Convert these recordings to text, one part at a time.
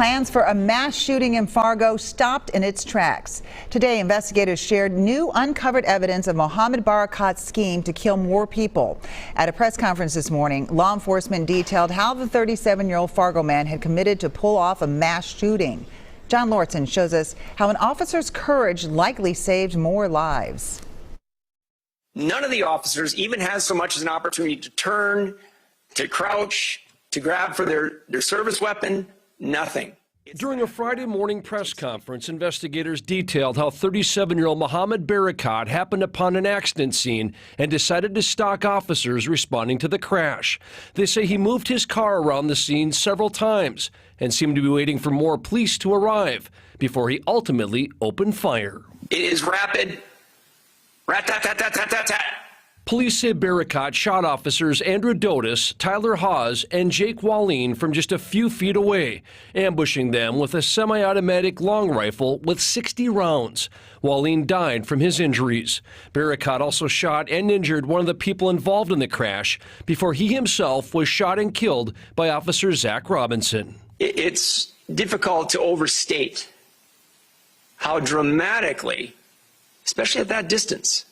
Plans for a mass shooting in Fargo stopped in its tracks. Today, investigators shared new uncovered evidence of Mohammed Barakat's scheme to kill more people. At a press conference this morning, law enforcement detailed how the 37-year-old Fargo man had committed to pull off a mass shooting. John Lortzen shows us how an officer's courage likely saved more lives. None of the officers even has so much as an opportunity to turn, to crouch, to grab for their service weapon. Nothing. During a Friday morning press conference, investigators detailed how 37-year-old Mohammed Barakat happened upon an accident scene and decided to stalk officers responding to the crash. They say he moved his car around the scene several times and seemed to be waiting for more police to arrive before he ultimately opened fire. It is rapid. Rat-tat-tat-tat-tat-tat. Police say Barakat shot officers Andrew Dotis, Tyler Hawes, and Jake Wallin from just a few feet away, ambushing them with a semi-automatic long rifle with 60 rounds. Wallin died from his injuries. Barakat also shot and injured one of the people involved in the crash before he himself was shot and killed by Officer Zach Robinson. It's difficult to overstate how dramatically, especially at that distance,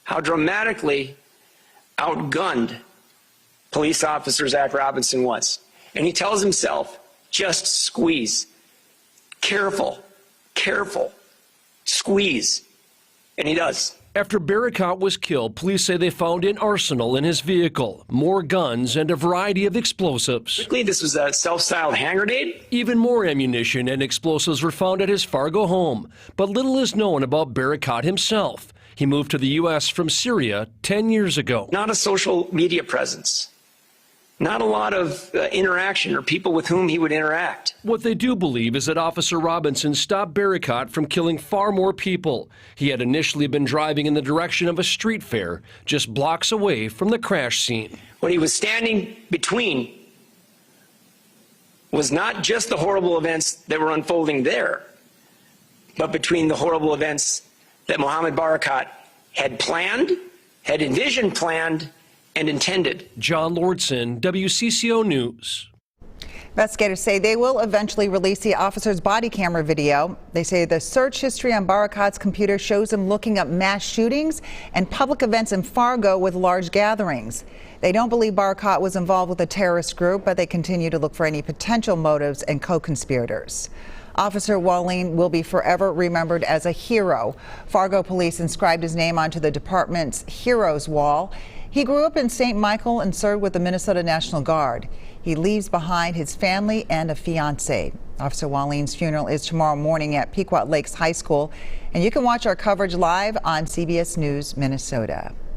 how dramatically outgunned police officer Zach Robinson was. And he tells himself, just squeeze. Careful, careful, squeeze. And he does. After Barakat was killed, police say they found an arsenal in his vehicle, more guns, and a variety of explosives. This was a self-styled hand grenade. Even more ammunition and explosives were found at his Fargo home. But little is known about Barakat himself. He moved to the U.S. from Syria 10 years ago. Not a social media presence. Not a lot of interaction or people with whom he would interact. What they do believe is that Officer Robinson stopped Barakat from killing far more people. He had initially been driving in the direction of a street fair just blocks away from the crash scene. What he was standing between was not just the horrible events that were unfolding there, but between the horrible events that Mohammed Barakat had planned, had envisioned, planned, and intended. John Lortzen, WCCO News. Investigators say they will eventually release the officer's body camera video. They say the search history on Barakat's computer shows him looking up mass shootings and public events in Fargo with large gatherings. They don't believe Barakat was involved with a terrorist group, but they continue to look for any potential motives and co-conspirators. Officer Wallin will be forever remembered as a hero. Fargo police inscribed his name onto the department's Heroes Wall. He grew up in St. Michael and served with the Minnesota National Guard. He leaves behind his family and a fiancée. Officer Wallin's funeral is tomorrow morning at Pequot Lakes High School, and you can watch our coverage live on CBS News Minnesota.